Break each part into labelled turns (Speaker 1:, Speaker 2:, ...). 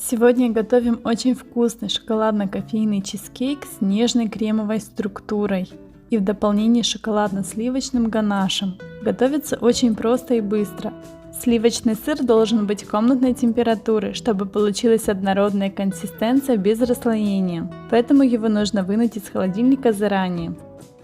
Speaker 1: Сегодня готовим очень вкусный шоколадно-кофейный чизкейк с нежной кремовой структурой и в дополнение шоколадно-сливочным ганашем. Готовится очень просто и быстро. Сливочный сыр должен быть комнатной температуры, чтобы получилась однородная консистенция без расслоения, поэтому его нужно вынуть из холодильника заранее.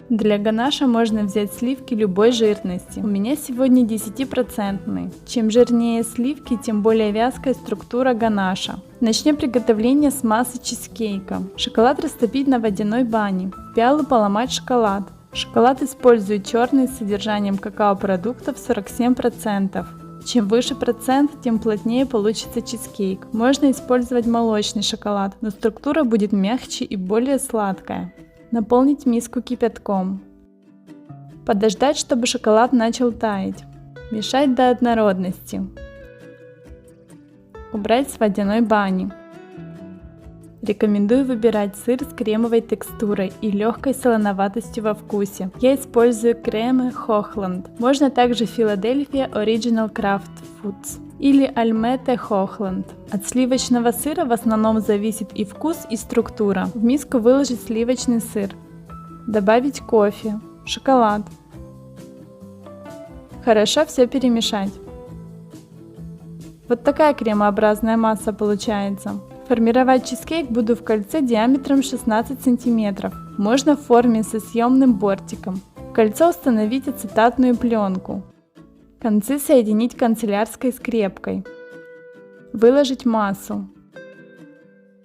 Speaker 1: Для ганаша можно взять сливки любой жирности. У меня сегодня 10%. Чем жирнее сливки, тем более вязкая структура ганаша. Начнем приготовление с массы чизкейка. Шоколад растопить на водяной бане. В пиалу поломать шоколад. Шоколад использую черный с содержанием какао-продуктов 47%. Чем выше процент, тем плотнее получится чизкейк. Можно использовать молочный шоколад, но структура будет мягче и более сладкая. Наполнить миску кипятком. Подождать, чтобы шоколад начал таять. Мешать до однородности. Убрать с водяной бани. Рекомендую выбирать сыр с кремовой текстурой и легкой солоноватостью во вкусе. Я использую кремы Hochland. Можно также Philadelphia Original Craft Foods или Almette Hochland. От сливочного сыра в основном зависит и вкус, и структура. В миску выложить сливочный сыр. Добавить кофе, шоколад. Хорошо все перемешать. Вот такая кремообразная масса получается. Формировать чизкейк буду в кольце диаметром 16 см. Можно в форме со съемным бортиком. В кольцо установить ацетатную пленку. Концы соединить канцелярской скрепкой. Выложить массу.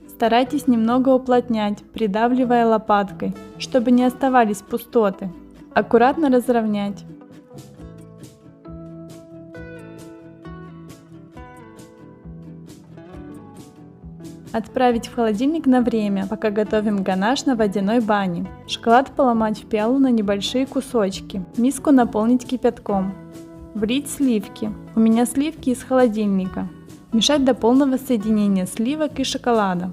Speaker 1: Старайтесь немного уплотнять, придавливая лопаткой, чтобы не оставались пустоты. Аккуратно разровнять. Отправить в холодильник на время, пока готовим ганаш на водяной бане. Шоколад поломать в пиалу на небольшие кусочки. Миску наполнить кипятком. Влить сливки. У меня сливки из холодильника. Мешать до полного соединения сливок и шоколада.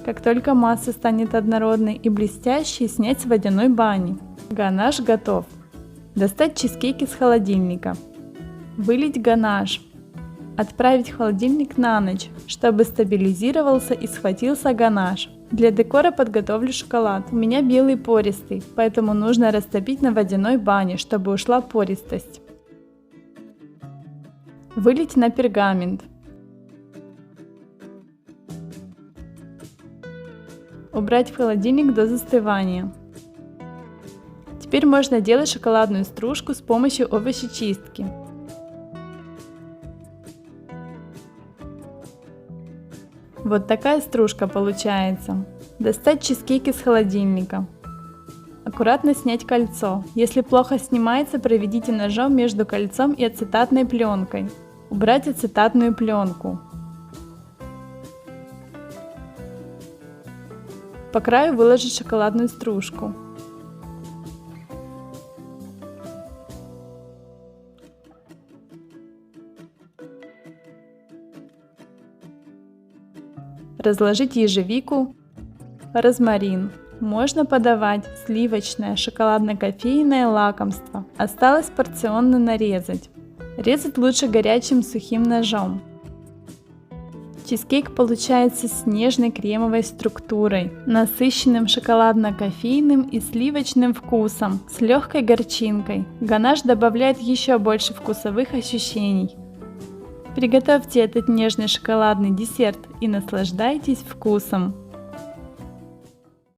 Speaker 1: Как только масса станет однородной и блестящей, снять с водяной бани. Ганаш готов. Достать чизкейк из холодильника. Вылить ганаш. Отправить в холодильник на ночь, чтобы стабилизировался и схватился ганаш. Для декора подготовлю шоколад. У меня белый пористый, поэтому нужно растопить на водяной бане, чтобы ушла пористость. Вылить на пергамент. Убрать в холодильник до застывания. Теперь можно делать шоколадную стружку с помощью овощечистки. Вот такая стружка получается. Достать чизкейк из холодильника. Аккуратно снять кольцо. Если плохо снимается, проведите ножом между кольцом и ацетатной пленкой. Убрать ацетатную пленку. По краю выложить шоколадную стружку. Разложить ежевику, розмарин. Можно подавать сливочное шоколадно-кофейное лакомство. Осталось порционно нарезать. Резать лучше горячим сухим ножом. Чизкейк получается с нежной кремовой структурой, насыщенным шоколадно-кофейным и сливочным вкусом, с легкой горчинкой. Ганаш добавляет еще больше вкусовых ощущений. Приготовьте этот нежный шоколадный десерт и наслаждайтесь вкусом.